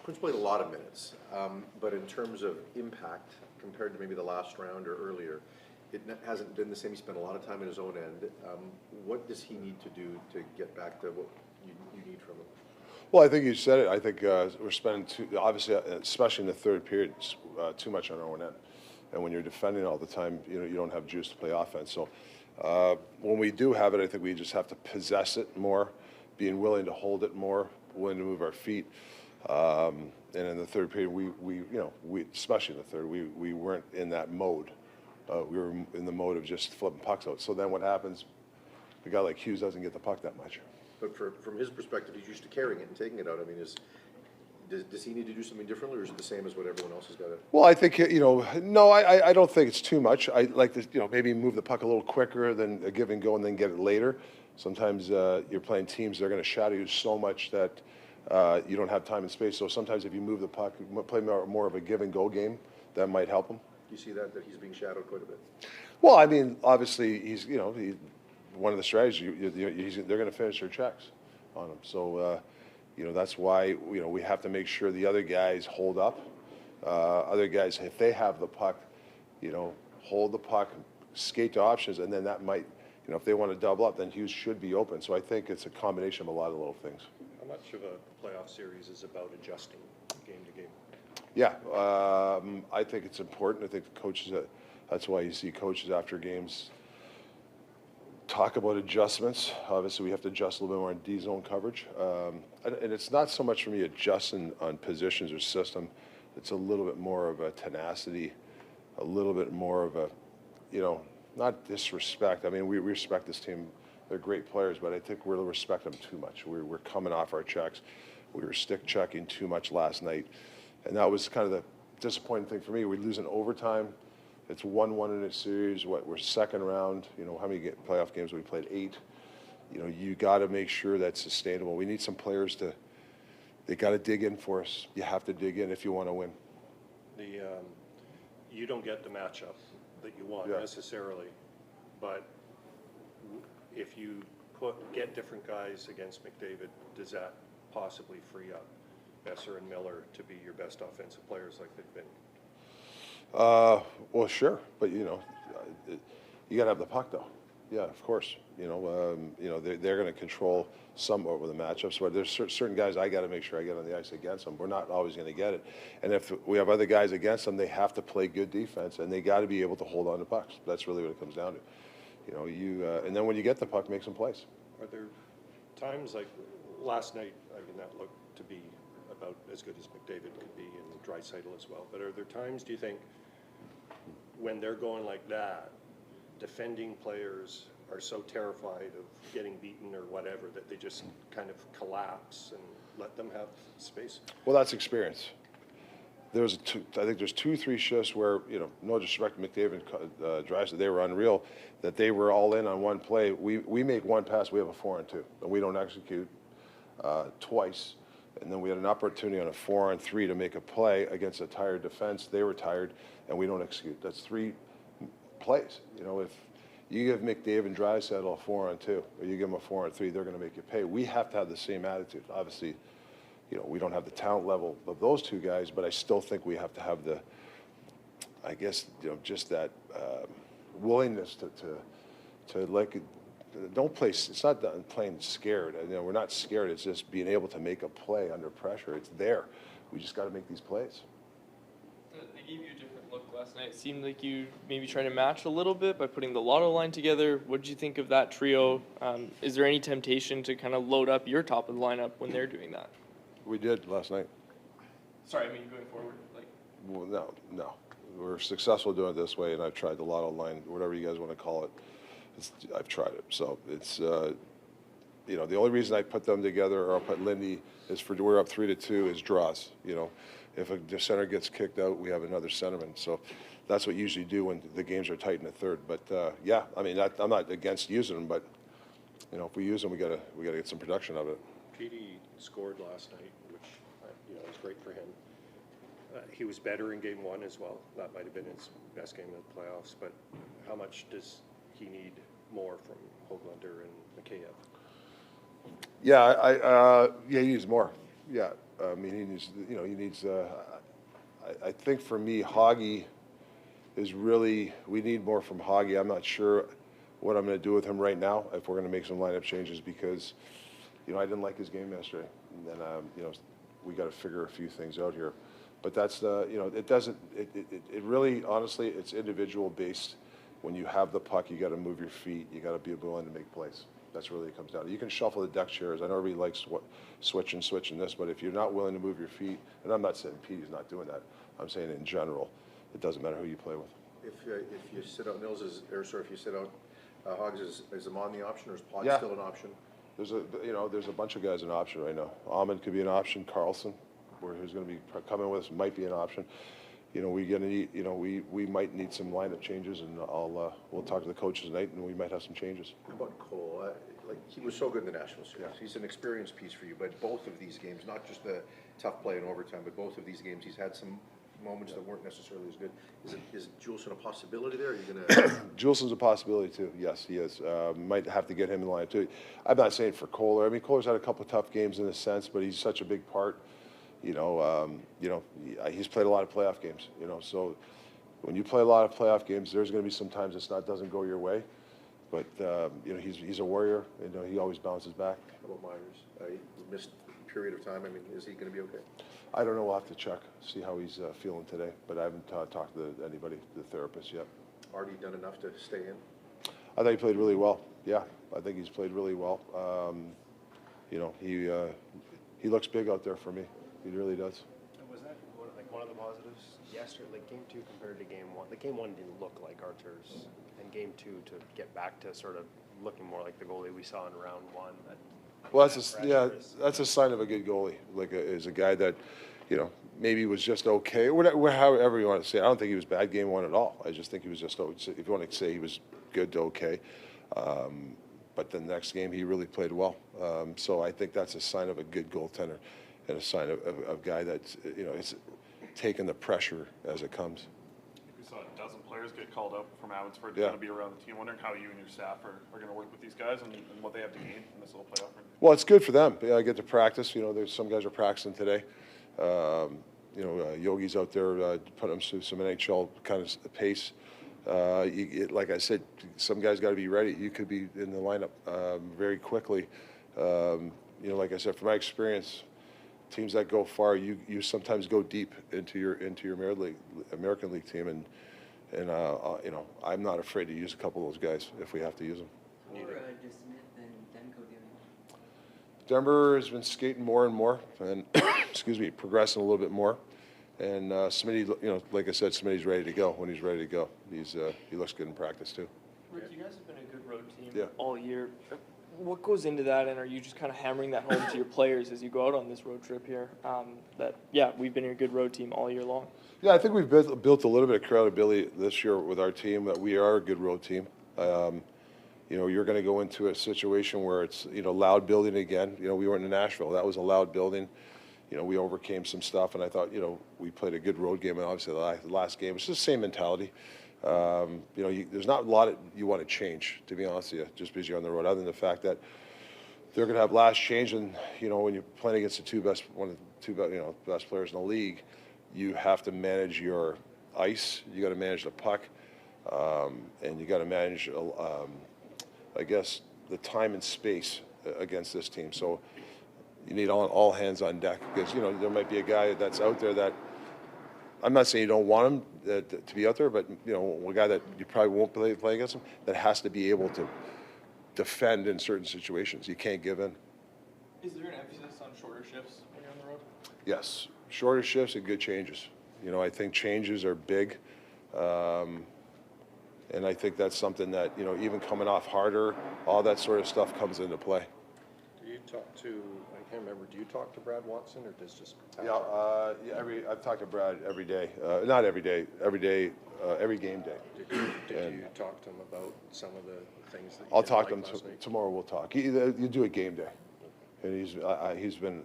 Quinn's played a lot of minutes, but in terms of impact, compared to maybe the last round or earlier, it hasn't been the same. He spent a lot of time in his own end. What does he need to do to get back to what you need from him? Well, I think you said it. I think we're spending obviously, especially in the third period, too much on our own end. And when you're defending all the time, you don't have juice to play offense. So when we do have it, I think we just have to possess it more, being willing to hold it more, willing to move our feet. And in the third period, we especially in the third, we weren't in that mode. We were in the mode of just flipping pucks out. So then what happens? A guy like Hughes doesn't get the puck that much. But from his perspective, he's used to carrying it and taking it out. I mean, does he need to do something differently, or is it the same as what everyone else has got to? Well, I think, no, I don't think it's too much. I like to, maybe move the puck a little quicker than a give and go and then get it later. Sometimes you're playing teams, they're going to shadow you so much that you don't have time and space. So sometimes if you move the puck, play more of a give and go game, that might help him. Do you see that he's being shadowed quite a bit? Well, I mean, obviously, he's, one of the strategies, they're going to finish their checks on him. So, that's why, we have to make sure the other guys hold up. Other guys, if they have the puck, hold the puck, skate to options, and then that might, if they want to double up, then Hughes should be open. So I think it's a combination of a lot of little things. How much of a playoff series is about adjusting game to game? Yeah, I think it's important. I think the coaches, that's why you see coaches after games talk about adjustments. Obviously, we have to adjust a little bit more in D-zone coverage. And it's not so much for me adjusting on positions or system. It's a little bit more of a tenacity, a little bit more of a, not disrespect. I mean, we respect this team. They're great players, but I think we respect them too much. We're coming off our checks. We were stick checking too much last night. And that was kind of the disappointing thing for me. We lose in overtime. It's 1-1 in a series. We're second round. How many playoff games we played? 8. You got to make sure that's sustainable. We need some players they got to dig in for us. You have to dig in if you want to win. You don't get the matchup that you want necessarily, but if you get different guys against McDavid, does that possibly free up Besser and Miller to be your best offensive players like they've been? Well, sure, but you got to have the puck, though. Yeah, of course. They're going to control some over the matchups, but there's certain guys I got to make sure I get on the ice against them. We're not always going to get it, and if we have other guys against them, they have to play good defense, and they got to be able to hold on to pucks. That's really what it comes down to. And then when you get the puck, make some plays. Are there times like last night? I mean, that looked to be about as good as McDavid could be, and Draisaitl as well. But are there times, do you think, when they're going like that, defending players are so terrified of getting beaten or whatever that they just kind of collapse and let them have space? Well, that's experience. I think there's 2-3 shifts where, no disrespect to McDavid and Draisaitl, they were unreal, that they were all in on one play. We make one pass, we have a 4-on-2, and we don't execute twice. And then we had an opportunity on a 4-on-3 to make a play against a tired defense. They were tired, and we don't execute. That's 3 plays. If you give McDavid and Draisaitl a 4-on-2, or you give them a 4-on-3, they're going to make you pay. We have to have the same attitude. Obviously, we don't have the talent level of those 2 guys, but I still think we have to have the, I guess, just that willingness to like. Don't play. It's not playing scared. We're not scared. It's just being able to make a play under pressure. It's there. We just got to make these plays. They gave you a different look last night. It seemed like you maybe trying to match a little bit by putting the Lotto line together. What did you think of that trio? Is there any temptation to kind of load up your top of the lineup when they're doing that? We did last night. Sorry, I mean going forward. Well, no. We're successful doing it this way, and I've tried the Lotto line, whatever you guys want to call it. I've tried it, so it's the only reason I put them together, or I'll put Lindy, is we're up 3-2 is draws. If a center gets kicked out, we have another centerman. So that's what you usually do when the games are tight in the third. But yeah, I mean, I'm not against using them, but if we use them, we gotta get some production of it. Petey scored last night, which was great for him. He was better in game 1 as well. That might have been his best game of the playoffs. But how much does he need more from Höglander and Mikheyev? Yeah, he needs more. Yeah, I mean, he needs, he needs, I think for me, Hoggy is really, we need more from Hoggy. I'm not sure what I'm going to do with him right now, if we're going to make some lineup changes, because, I didn't like his game yesterday. And then, we got to figure a few things out here. But that's it really, honestly, it's individual based. When you have the puck, you got to move your feet. You got to be willing to make plays. That's really what it comes down to. You can shuffle the deck chairs. I know everybody likes switching this, but if you're not willing to move your feet, and I'm not saying Petey's not doing that. I'm saying in general, it doesn't matter who you play with. If you sit out Mills, if you sit out Hogs, is Amon the option, or is Plot Yeah. still an option? There's a bunch of guys an option right now. Ahmed could be an option. Carlson, who's going to be coming with us, might be an option. We're going to need, we might need some lineup changes, and we'll talk to the coaches tonight, and we might have some changes. How about Cole? He was so good in the National Series. Yeah. He's an experienced piece for you, but both of these games, not just the tough play in overtime, but both of these games, he's had some moments that weren't necessarily as good. Is Juleson a possibility there? Are you going to? Juleson's a possibility too. Yes, he is. Might have to get him in line too. I'm not saying for Kohler. I mean, Kohler's had a couple of tough games in a sense, but he's such a big part. He's played a lot of playoff games. So when you play a lot of playoff games, there's going to be some times doesn't go your way. But he's a warrior. He always bounces back. How about Myers? He missed a period of time. I mean, is he going to be okay? I don't know. We'll have to check, see how he's feeling today. But I haven't talked to anybody, the therapist yet. Already done enough to stay in? I think he played really well. Yeah, I think he's played really well. He looks big out there for me. He really does. Was that one of the positives yesterday, like game 2 compared to game 1? Like game 1 didn't look like Arthur's, and game 2 to get back to sort of looking more like the goalie we saw in round 1. Well, that's a sign of a good goalie. Is a guy that, maybe was just okay, whatever, however you want to say it. I don't think he was bad game 1 at all. I just think he was just, if you want to say he was good to okay. But the next game he really played well. So I think that's a sign of a good goaltender, and a sign of a guy that's, it's taking the pressure as it comes. We saw a dozen players get called up from Abbotsford Yeah. to be around the team. Wondering how you and your staff are going to work with these guys and what they have to gain in this little playoff run. Well, it's good for them. I get to practice. There's some guys are practicing today. Yogi's out there putting them through some NHL kind of pace. Like I said, some guys got to be ready. You could be in the lineup very quickly. Like I said, from my experience, teams that go far, you sometimes go deep into your American League team, and I'm not afraid to use a couple of those guys if we have to use them. Or does Smith and Demko doing? Denver has been skating more and more, and progressing a little bit more. And Smitty, like I said, Smitty's ready to go when he's ready to go. He looks good in practice too. Rick, you guys have been a good road team Yeah. all year. What goes into that, and are you just kind of hammering that home to your players as you go out on this road trip here? We've been a good road team all year long. Yeah, I think we've built a little bit of credibility this year with our team that we are a good road team. You're going to go into a situation where it's loud building again. We went to Nashville. That was a loud building. We overcame some stuff, and I thought we played a good road game. And obviously the last game, it's the same mentality. There's not a lot that you want to change, to be honest with you, just because you're on the road, other than the fact that they're going to have last change. And, when you're playing against one of the two best players in the league, you have to manage your ice, you got to manage the puck, and you got to manage, I guess, the time and space against this team. So you need all hands on deck, because, there might be a guy that's out there that, I'm not saying you don't want him to be out there, but, a guy that you probably won't play against him, that has to be able to defend in certain situations. You can't give in. Is there an emphasis on shorter shifts when you're on the road? Yes, shorter shifts and good changes. I think changes are big. And I think that's something that, even coming off harder, all that sort of stuff comes into play. Do you talk to, I can't remember, do you talk to Brad Watson, or does just? I've talked to Brad every day. Not every day, every game day. Did you talk to him about some of the things that you I'll didn't talk like to him last night? tomorrow. We'll talk. You do a game day, and he's been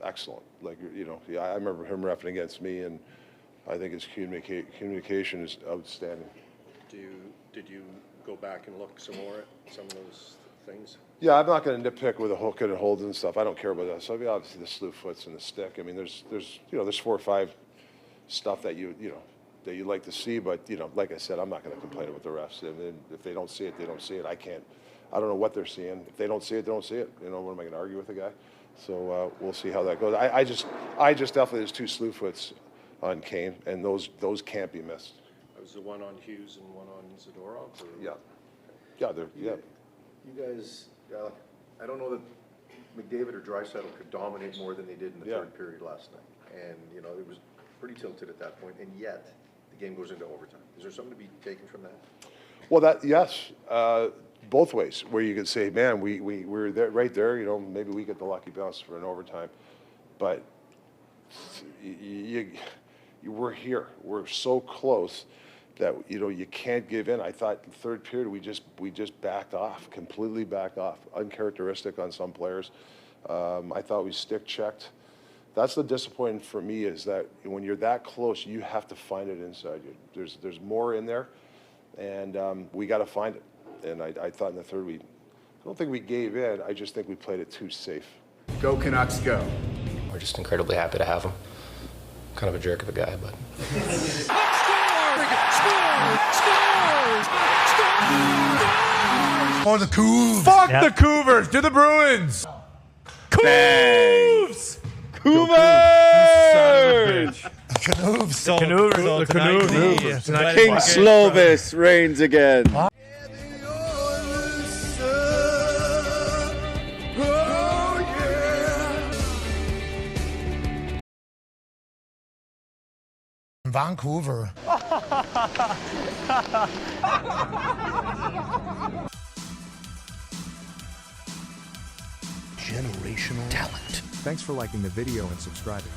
excellent. I remember him repping against me, and I think his communication is outstanding. Did you go back and look some more at some of those things? Yeah, I'm not going to nitpick with the hook and holds and stuff. I don't care about that. So I mean, obviously the slew foots and the stick. I mean, there's 4 or 5 stuff that you that you'd like to see, but like I said, I'm not going to complain about the refs. And then if they don't see it, they don't see it. I don't know what they're seeing. If they don't see it, they don't see it. What am I going to argue with the guy? So we'll see how that goes. I just definitely there's 2 slew foots on Kane, and those can't be missed. Was the one on Hughes and one on Zadorov? Or? Yeah, they're You guys, I don't know that McDavid or Draisaitl could dominate more than they did in the third period last night. And, it was pretty tilted at that point, and yet the game goes into overtime. Is there something to be taken from that? Well, yes, both ways, where you could say, man, we're there, right there, maybe we get the lucky bounce for an overtime. But we're here. We're so close that, you can't give in. I thought the third period we just backed off, completely backed off, uncharacteristic on some players. I thought we stick checked. That's the disappointing for me, is that when you're that close, you have to find it inside you. There's more in there, and we got to find it. And I thought in the third, I don't think we gave in. I just think we played it too safe. Go Canucks, go. We're just incredibly happy to have him. Kind of a jerk of a guy, but. For the Couvs. Fuck the Cougars. To the Bruins. Couvs. Cougars. Canuves. The Canuves. King Slovis reigns again. Vancouver. Generational talent. Thanks for liking the video and subscribing.